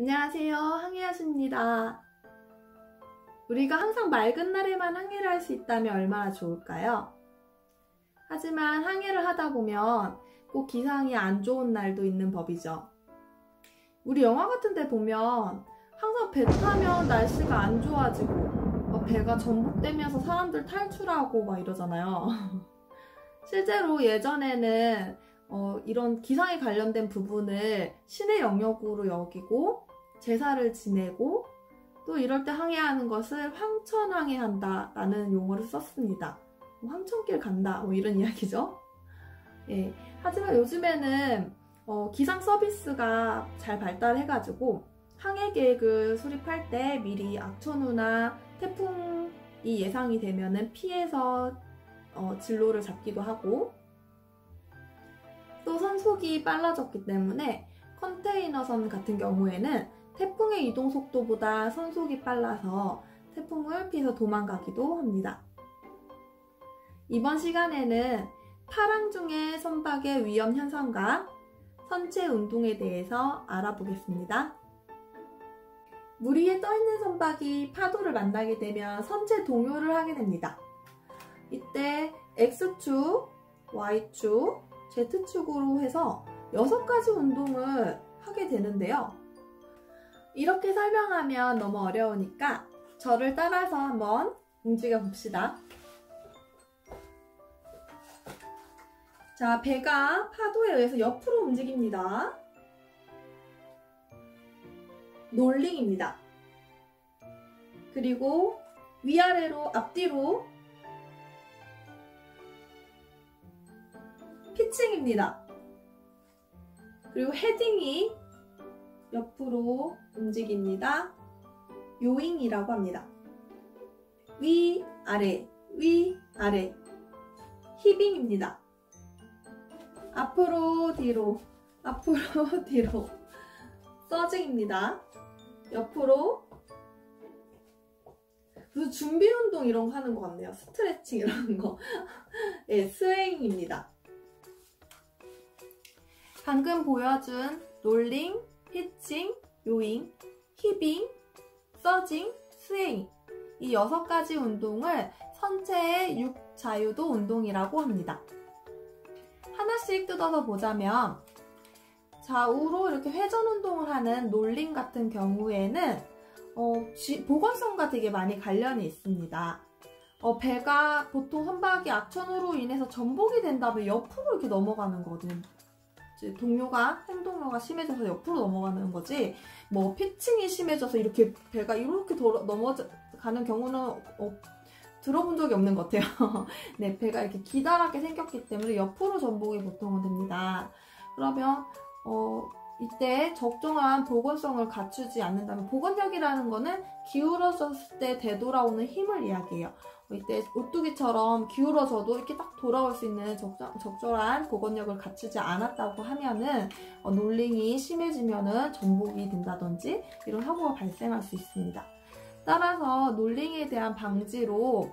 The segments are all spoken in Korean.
안녕하세요, 항해하십니다. 우리가 항상 맑은 날에만 항해를 할 수 있다면 얼마나 좋을까요? 하지만 항해를 하다 보면 꼭 기상이 안 좋은 날도 있는 법이죠. 우리 영화 같은 데 보면 항상 배 타면 날씨가 안 좋아지고 배가 전복되면서 사람들 탈출하고 막 이러잖아요. 실제로 예전에는 이런 기상에 관련된 부분을 신의 영역으로 여기고 제사를 지내고 또 이럴 때 항해하는 것을 황천항해한다 라는 용어를 썼습니다. 황천길 간다 이런 이야기죠. 예, 하지만 요즘에는 기상 서비스가 잘 발달해가지고 항해 계획을 수립할 때 미리 악천후나 태풍이 예상이 되면은 피해서 진로를 잡기도 하고, 또 선속이 빨라졌기 때문에 컨테이너선 같은 경우에는 태풍의 이동 속도보다 선속이 빨라서 태풍을 피해서 도망가기도 합니다. 이번 시간에는 파랑 중의 선박의 위험 현상과 선체 운동에 대해서 알아보겠습니다. 물 위에 떠있는 선박이 파도를 만나게 되면 선체 동요를 하게 됩니다. 이때 X축, Y축, Z축으로 해서 6가지 운동을 하게 되는데요. 이렇게 설명하면 너무 어려우니까 저를 따라서 한번 움직여 봅시다. 자, 배가 파도에 의해서 옆으로 움직입니다. 롤링입니다. 그리고 위아래로, 앞뒤로 피칭입니다. 그리고 헤딩이 옆으로 움직입니다. 요잉이라고 합니다. 위아래, 위아래. 히빙입니다. 앞으로, 뒤로, 앞으로, 뒤로. 서징입니다. 옆으로. 그래서 준비 운동 이런 거 하는 것 같네요. 스트레칭 이런 거. 네, 스웨잉입니다. 방금 보여준 롤링, 피칭, 요잉, 히빙, 서징, 스웨잉, 이 6가지 운동을 선체의 6자유도 운동이라고 합니다. 하나씩 뜯어서 보자면, 좌우로 이렇게 회전 운동을 하는 롤링 같은 경우에는 보건성과 되게 많이 관련이 있습니다. 배가 보통 선박이 악천후로 인해서 전복이 된다면 옆으로 이렇게 넘어가는 거거든. 행동료가 심해져서 옆으로 넘어가는 거지, 피칭이 심해져서 이렇게 배가 이렇게 넘어가는 경우는 들어본 적이 없는 것 같아요. 네, 배가 이렇게 기다랗게 생겼기 때문에 옆으로 전복이 보통은 됩니다. 그러면 이때 적정한 보건성을 갖추지 않는다면, 보건력이라는 거는 기울어졌을 때 되돌아오는 힘을 이야기해요. 이때 오뚜기처럼 기울어져도 이렇게 딱 돌아올 수 있는 적절한 보건력을 갖추지 않았다고 하면은 롤링이 심해지면은 전복이 된다든지 이런 사고가 발생할 수 있습니다. 따라서 롤링에 대한 방지로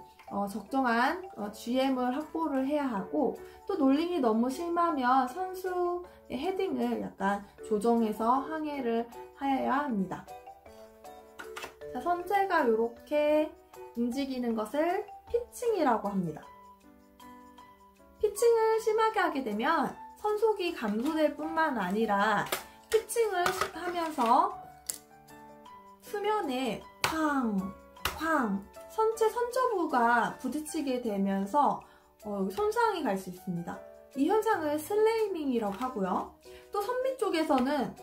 적정한 GM을 확보를 해야 하고, 또 롤링이 너무 심하면 선수의 헤딩을 약간 조정해서 항해를 하여야 합니다. 자, 선체가 이렇게 움직이는 것을 피칭이라고 합니다. 피칭을 심하게 하게 되면 선속이 감소될 뿐만 아니라 피칭을 하면서 수면에 쾅 선체 선저부가 부딪히게 되면서 손상이 갈 수 있습니다. 이 현상을 슬레이밍이라고 하고요. 또 선미 쪽에서는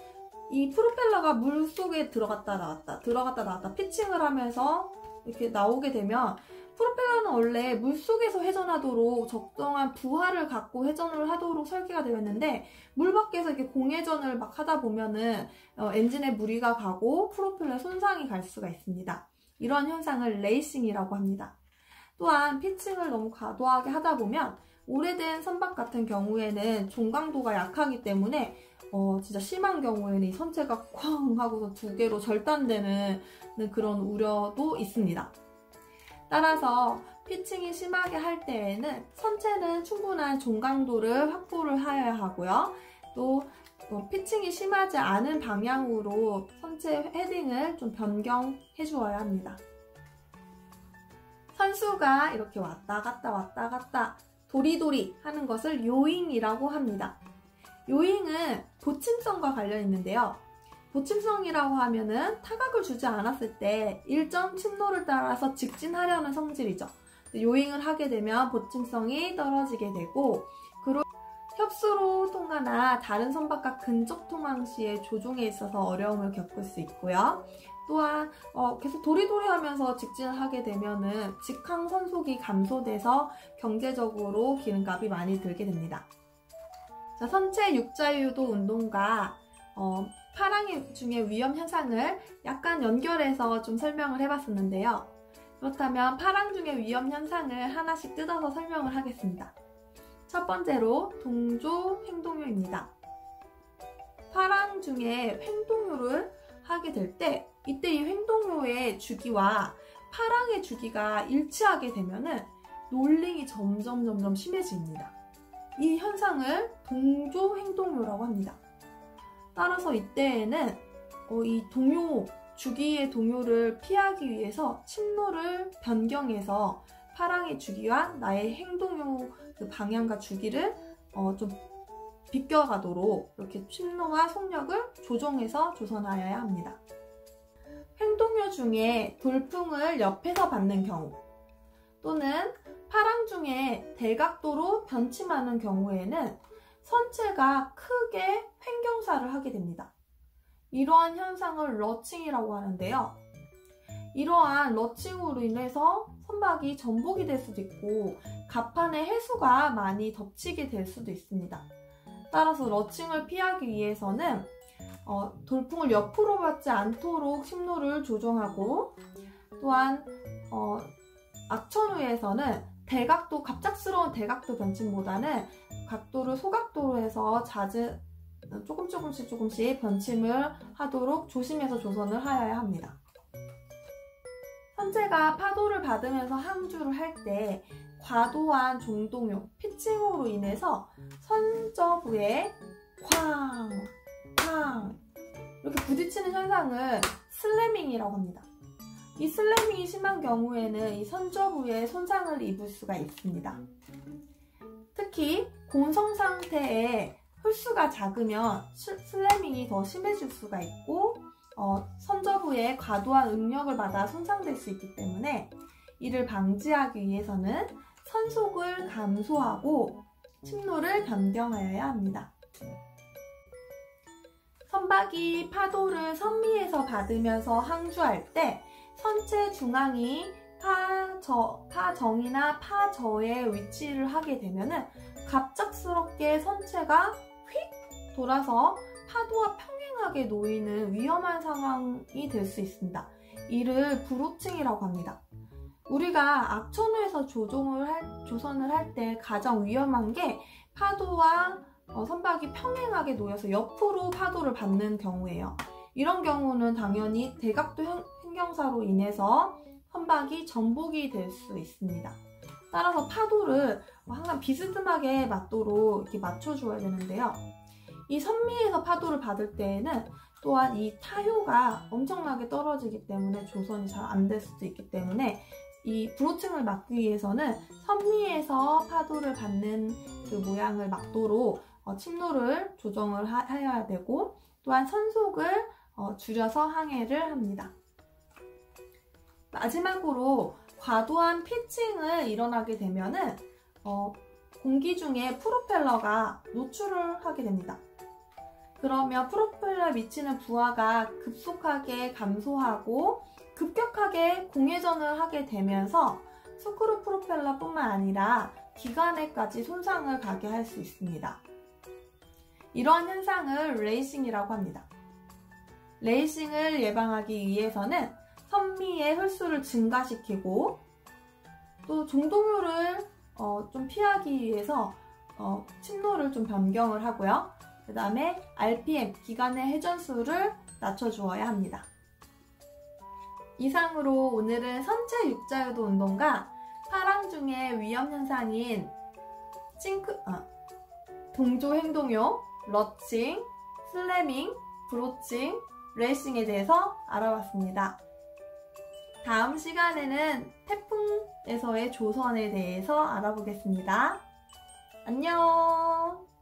이 프로펠러가 물 속에 들어갔다 나왔다 피칭을 하면서 이렇게 나오게 되면, 프로펠러는 원래 물속에서 회전하도록 적정한 부하를 갖고 회전을 하도록 설계가 되어 있는데, 물 밖에서 이렇게 공회전을 막 하다 보면은 엔진에 무리가 가고 프로펠러에 손상이 갈 수가 있습니다. 이런 현상을 레이싱이라고 합니다. 또한 피칭을 너무 과도하게 하다 보면 오래된 선박 같은 경우에는 종강도가 약하기 때문에 진짜 심한 경우에는 이 선체가 쾅 하고서 2개로 절단되는 그런 우려도 있습니다. 따라서 피칭이 심하게 할 때에는 선체는 충분한 종강도를 확보를 하여야 하고요. 또 피칭이 심하지 않은 방향으로 선체 헤딩을 좀 변경해 주어야 합니다. 선수가 이렇게 왔다 갔다 도리도리 하는 것을 요잉이라고 합니다. 요잉은 보침성과 관련 있는데요. 보침성이라고 하면은 타각을 주지 않았을 때 일정 침로를 따라서 직진하려는 성질이죠. 요잉을 하게 되면 보침성이 떨어지게 되고, 협수로 통과나 다른 선박과 근접 통항 시에 조종에 있어서 어려움을 겪을 수 있고요. 또한 계속 도리도리 하면서 직진을 하게 되면은 직항 선속이 감소돼서 경제적으로 기름값이 많이 들게 됩니다. 자, 선체 육자유도 운동과 파랑 중의 위험 현상을 약간 연결해서 좀 설명을 해봤었는데요. 그렇다면 파랑 중의 위험 현상을 하나씩 뜯어서 설명을 하겠습니다. 첫 번째로 동조 횡동요입니다. 파랑 중에 횡동요를 하게 될 때 이때 이 횡동요의 주기와 파랑의 주기가 일치하게 되면은 롤링이 점점 심해집니다. 이 현상을 동조 횡동요라고 합니다. 따라서 이때에는 이 동요, 주기의 동요를 피하기 위해서 침로를 변경해서 파랑의 주기와 나의 행동요 그 방향과 주기를 좀 비껴가도록 이렇게 침로와 속력을 조정해서 조선하여야 합니다. 횡동요 중에 돌풍을 옆에서 받는 경우 또는 파랑 중에 대각도로 변침하는 경우에는 선체가 크게 횡경사를 하게 됩니다. 이러한 현상을 러칭이라고 하는데요. 이러한 러칭으로 인해서 선박이 전복이 될 수도 있고 갑판의 해수가 많이 덮치게 될 수도 있습니다. 따라서 러칭을 피하기 위해서는 돌풍을 옆으로 받지 않도록 침로를 조정하고, 또한 악천후에서는 대각도, 갑작스러운 대각도 변침보다는 각도를 소각도로 해서 조금씩 변침을 하도록 조심해서 조선을 하여야 합니다. 선체가 파도를 받으면서 항주를 할 때 과도한 종동요, 피칭으로 인해서 선저부에 쾅 이렇게 부딪히는 현상을 슬래밍이라고 합니다. 이 슬래밍이 심한 경우에는 이 선저부에 손상을 입을 수가 있습니다. 특히 공성 상태에 홀수가 작으면 슬래밍이 더 심해질 수가 있고 선저부에 과도한 응력을 받아 손상될 수 있기 때문에 이를 방지하기 위해서는 선속을 감소하고 침로를 변경하여야 합니다. 선박이 파도를 선미에서 받으면서 항주할 때 선체 중앙이 파정이나 파저에 위치를 하게 되면은 갑작스럽게 선체가 휙 돌아서 파도와 평행하게 놓이는 위험한 상황이 될 수 있습니다. 이를 브로칭이라고 합니다. 우리가 악천후에서 조선을 할 때 가장 위험한 게 파도와 선박이 평행하게 놓여서 옆으로 파도를 받는 경우예요. 이런 경우는 당연히 대각도 횡경사로 인해서 선박이 전복이 될 수 있습니다. 따라서 파도를 항상 비스듬하게 맞도록 이렇게 맞춰줘야 되는데요. 이 선미에서 파도를 받을 때에는 또한 이 타효가 엄청나게 떨어지기 때문에 조선이 잘 안 될 수도 있기 때문에 이 브로칭을 막기 위해서는 선미에서 파도를 받는 그 모양을 막도록 침로를 조정을 하여야 되고, 또한 선속을 줄여서 항해를 합니다. 마지막으로 과도한 피칭을 일어나게 되면은 공기 중에 프로펠러가 노출을 하게 됩니다. 그러면 프로펠러에 미치는 부하가 급속하게 감소하고 급격하게 공회전을 하게 되면서 스크루 프로펠러뿐만 아니라 기관에까지 손상을 가게 할 수 있습니다. 이러한 현상을 레이싱이라고 합니다. 레이싱을 예방하기 위해서는 선미의 홀수를 증가시키고 또 종동요를 좀 피하기 위해서 침로를 좀 변경을 하고요. 그 다음에 RPM, 기관의 회전수를 낮춰주어야 합니다. 이상으로 오늘은 선체 육자유도 운동과 파랑 중의 위험 현상인 동조 행동요, 러칭, 슬래밍, 브로칭, 레이싱에 대해서 알아봤습니다. 다음 시간에는 태풍에서의 조선에 대해서 알아보겠습니다. 안녕!